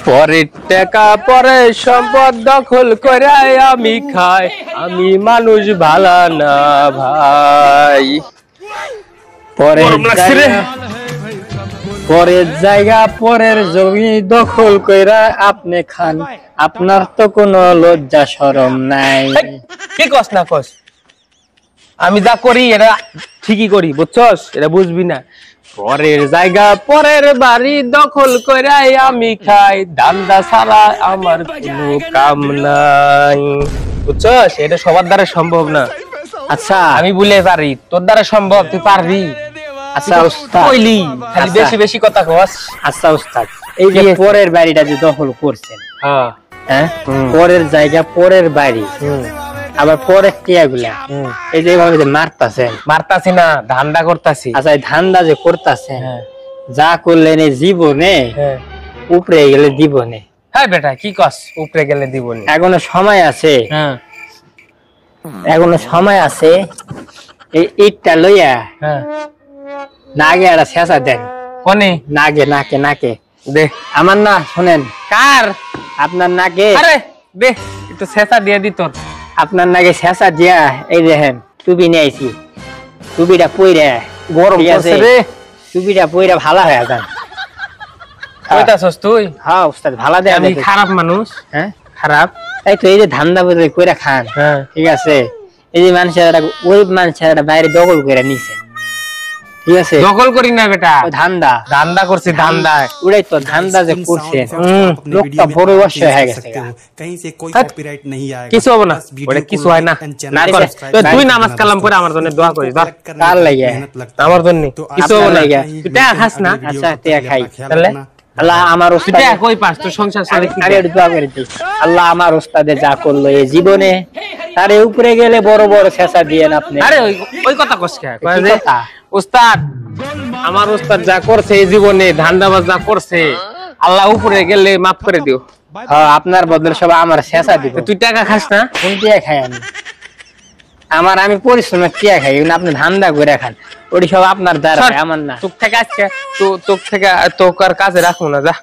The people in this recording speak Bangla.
পরের টাকা পরে সম্পদ দখল করে আমি খাই, আমি মানুষ ভালো না ভাই। পরের জায়গা পরের জমি দখল কইরা আপনি খান, আপনার তো কোনো লজ্জা শরম নাই। কি কস না কস, আমি যা করি এটা ঠিকই করি, বুঝছস? এটা বুঝবি না। পরের জায়গা পরের বাড়ি দখল কইরাই আমি খাই, দান্দা ছাড়া আমার কোনো কাম নাই। বুঝছস? এটা সবার দ্বারা সম্ভব না। আচ্ছা আমি বলে পারি, তোর দ্বারা সম্ভব, তুই পারবি। আচ্ছা উস্তাদ, কইলি খালি বেশি বেশি কথা কস। আচ্ছা উস্তাদ, এই যে পরের বাড়িটা যে দখল করছেন, হ্যাঁ পরের জায়গা পরের বাড়ি, আবার পরের টিয়াগুলা এই যে এইভাবে যে মারতাছি না, ধান্দা করতাছি। আচ্ছা এই ধান্দা যে করতেছেন, যা করলেন এই জীবনে উপরে গেলে দিবনে। হ্যাঁ বেটা, কি কস উপরে গেলে দিবনে? এখনো সময় আছে, এখনো সময় আছে। এই ইটটা লইয়া নাগে একটা ছেঁচা দেন। কোনে নাগে? নাকে নাকে দে। আমার না শোনেন, কার? আপনার নাকে। আরে দে একটু ছেঁচা দিয়ে দি তোর। আপনার নাকে ছেঁচা দিয়া এই দেখেন টুপি নিয়ে আইছি, টুপিটা পইরা গরম করছে রে, টুপিটা পইরা ভালো হয়ে যান। কইতাছস তুই? হ্যাঁ উস্তাদ, ভালো দেয়। আমি খারাপ মানুষ? হ্যাঁ খারাপ? এই তো এই যে ধান্দা বদলে কইরা খান, ঠিক আছে? এই যে মানুষের ওই মানুষের বাইরে দখল করে নিছে, ঠিক আছে? দখল করি না বেটা, ধান্দা ধান্দা করছি, ধান্দা। ওটাই তো ধান্দা যে করছে, লোকটা বড় বয়স হয়ে গেছে। কিছু হবে না, ওটা কিছু হয় না। তুই নামাজ কালাম পরে আমার জন্য দোয়া করিস। কার লাগে? আমার জন্য কিছু হবে না। তুই টাকা খাস না? আচ্ছা টাকা খাই। তাহলে আল্লাহ আমার ওস্তাদ কই পাস তোর সংসার চলে কি? আরে দোয়া করে দিই, আল্লাহ আমার ওস্তাদে যা করলো এই জীবনে, তারে উপরে গেলে বড় বড় ছেঁচা দিয়েন আপনি। আরে ওই কথা কস কে? ওস্তাদ, আমার ওস্তাদ যা করছে এই জীবনে, ধান্দাবাজ যা করছে, আল্লাহ উপরে গেলে মাফ করে দিও। হ্যাঁ আপনার বদলে সব আমার ছেঁচা দিব। তুই টাকা খাস না? কোন টিয়া খাই আমি? আমি পরিশ্রমে টিয়া খাই, আপনি ধান্দা করে খান, ওটি সব আপনার দ্বারা, আমার না। তোর থেকে আজকে তোর থেকে তোকে আর কাজে রাখবো না, যা।